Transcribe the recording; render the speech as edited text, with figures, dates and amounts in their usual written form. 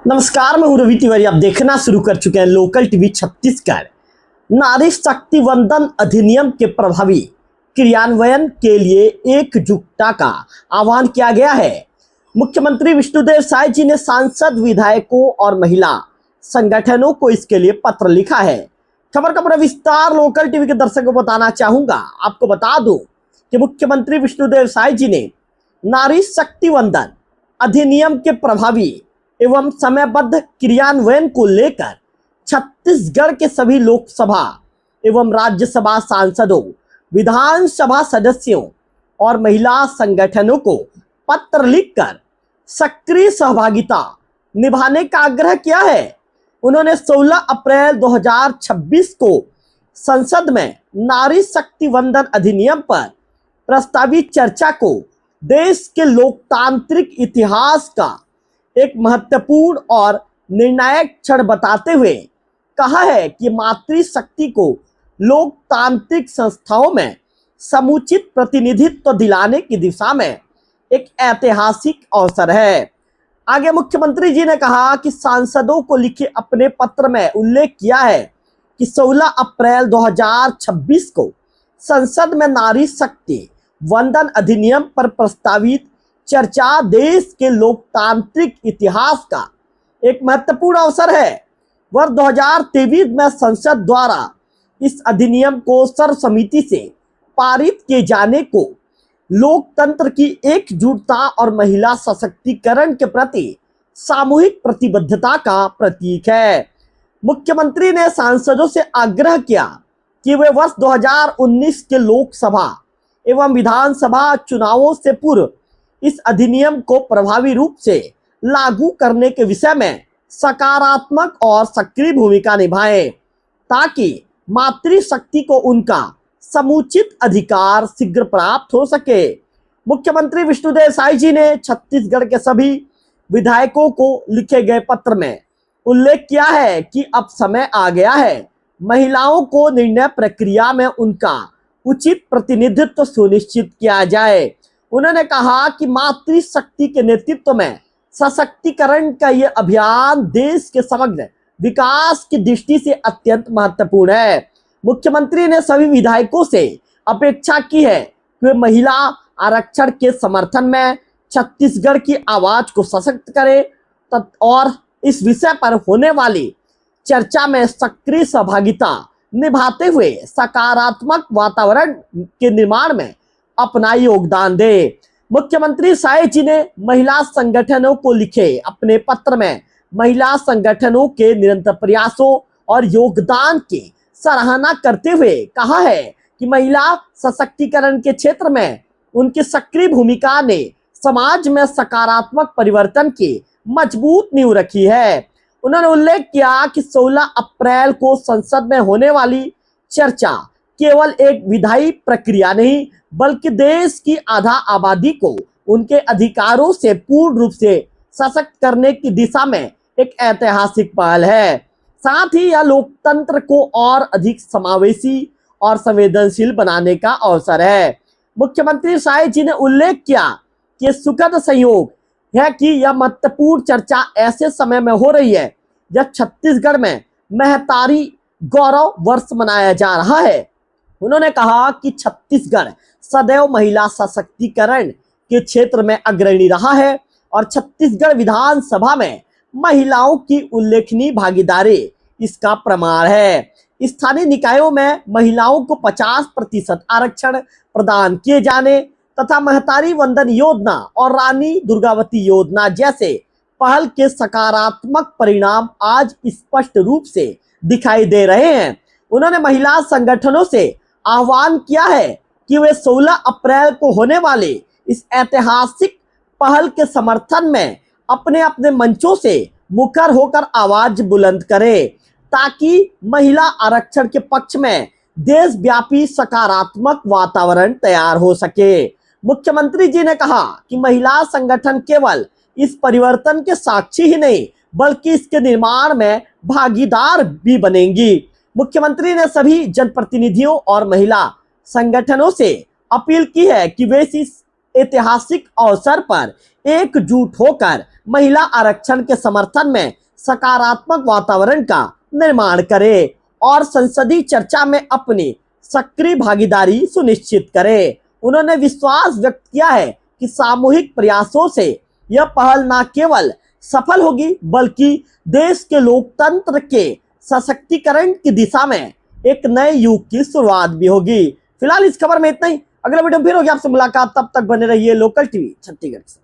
नमस्कार, मैं हूं रवि तिवारी। आप देखना शुरू कर चुके हैं लोकल टीवी छत्तीसगढ़। नारी शक्ति वंदन अधिनियम के प्रभावी क्रियान्वयन के लिए एकजुटता का आह्वान किया गया है। मुख्यमंत्री विष्णुदेव साय जी ने सांसद, विधायकों और महिला संगठनों को इसके लिए पत्र लिखा है। खबर का पूरा विस्तार लोकल टीवी के दर्शकों को बताना चाहूंगा। आपको बता दूं कि मुख्यमंत्री विष्णुदेव साय जी ने नारी शक्ति वंदन अधिनियम के प्रभावी एवं समयबद्ध क्रियान्वयन को लेकर छत्तीसगढ़ के सभी लोकसभा एवं राज्यसभा सांसदों, विधानसभा सदस्यों और महिला संगठनों को पत्र लिखकर सक्रिय सहभागिता निभाने का आग्रह किया है। उन्होंने 16 अप्रैल 2026 को संसद में नारी शक्ति वंदन अधिनियम पर प्रस्तावित चर्चा को देश के लोकतांत्रिक इतिहास का एक महत्वपूर्ण और निर्णायक क्षण बताते हुए कहा है कि मातृशक्ति को लोकतांत्रिक संस्थाओं में समुचित प्रतिनिधित्व दिलाने की दिशा में एक ऐतिहासिक अवसर है। आगे मुख्यमंत्री जी ने कहा कि सांसदों को लिखे अपने पत्र में उल्लेख किया है कि 16 अप्रैल 2026 को संसद में नारी शक्ति वंदन अधिनियम पर प्रस्तावित चर्चा देश के लोकतांत्रिक इतिहास का एक महत्वपूर्ण अवसर है। वर्ष 2023 में संसद द्वारा इस अधिनियम को सर्वसम्मति से पारित किए जाने को लोकतंत्र की एकजुटता और महिला सशक्तिकरण के प्रति सामूहिक प्रतिबद्धता का प्रतीक है। मुख्यमंत्री ने सांसदों से आग्रह किया कि वे वर्ष 2019 के लोकसभा एवं विधानसभा चुनावों से पूर्व इस अधिनियम को प्रभावी रूप से लागू करने के विषय में सकारात्मक और सक्रिय भूमिका निभाएं, ताकि मातृशक्ति को उनका समुचित अधिकार शीघ्र प्राप्त हो सके। मुख्यमंत्री विष्णुदेव साय जी ने छत्तीसगढ़ के सभी विधायकों को लिखे गए पत्र में उल्लेख किया है कि अब समय आ गया है महिलाओं को निर्णय प्रक्रिया में उनका उचित प्रतिनिधित्व सुनिश्चित किया जाए। उन्होंने कहा कि मातृशक्ति के नेतृत्व में सशक्तिकरण का ये अभियान देश के समग्र विकास की दृष्टि से अत्यंत महत्वपूर्ण है। मुख्यमंत्री ने सभी विधायकों से अपेक्षा की है कि वे महिला आरक्षण के समर्थन में छत्तीसगढ़ की आवाज को सशक्त करें और इस विषय पर होने वाली चर्चा में सक्रिय सहभागिता निभाते हुए सकारात्मक वातावरण के निर्माण में अपना योगदान दे। मुख्यमंत्री साय जी ने महिला संगठनों को लिखे अपने पत्र में महिला संगठनों के निरंतर प्रयासों और योगदान की सराहना करते हुए कहा है कि महिला सशक्तिकरण के क्षेत्र में उनकी सक्रिय भूमिका ने समाज में सकारात्मक परिवर्तन की मजबूत नींव रखी है। उन्होंने उल्लेख किया कि 16 अप्रैल को संसद में होने वाली चर्चा केवल एक विधायी प्रक्रिया नहीं बल्कि देश की आधा आबादी को उनके अधिकारों से पूर्ण रूप से सशक्त करने की दिशा में एक ऐतिहासिक पहल है। साथ ही यह लोकतंत्र को और अधिक समावेशी और संवेदनशील बनाने का अवसर है। मुख्यमंत्री साय जी ने उल्लेख किया कि सुखद संयोग है कि यह महत्वपूर्ण चर्चा ऐसे समय में हो रही है जब छत्तीसगढ़ में महतारी गौरव वर्ष मनाया जा रहा है। उन्होंने कहा कि छत्तीसगढ़ सदैव महिला सशक्तिकरण के क्षेत्र में अग्रणी रहा है और छत्तीसगढ़ विधानसभा में महिलाओं की उल्लेखनीय भागीदारी इसका प्रमाण है। स्थानीय निकायों में महिलाओं को 50% आरक्षण प्रदान किए जाने तथा महतारी वंदन योजना और रानी दुर्गावती योजना जैसे पहल के सकारात्मक परिणाम आज स्पष्ट रूप से दिखाई दे रहे हैं। उन्होंने महिला संगठनों से आह्वान किया है कि वे 16 अप्रैल को होने वाले इस ऐतिहासिक पहल के समर्थन में अपने अपने मंचों से मुखर होकर आवाज बुलंद करें, ताकि महिला आरक्षण के पक्ष में देशव्यापी सकारात्मक वातावरण तैयार हो सके। मुख्यमंत्री जी ने कहा कि महिला संगठन केवल इस परिवर्तन के साक्षी ही नहीं बल्कि इसके निर्माण में भागीदार भी बनेंगी। मुख्यमंत्री ने सभी जनप्रतिनिधियों और महिला संगठनों से अपील की है कि वे इस ऐतिहासिक अवसर पर एकजुट होकर महिला आरक्षण के समर्थन में सकारात्मक वातावरण का निर्माण करे और संसदीय चर्चा में अपनी सक्रिय भागीदारी सुनिश्चित करे। उन्होंने विश्वास व्यक्त किया है कि सामूहिक प्रयासों से यह पहल न केवल सफल होगी बल्कि देश के लोकतंत्र के सशक्तिकरण की दिशा में एक नए युग की शुरुआत भी होगी। फिलहाल इस खबर में इतना ही। अगला वीडियो फिर होगी आपसे मुलाकात, तब तक बने रहिए लोकल टीवी छत्तीसगढ़ से।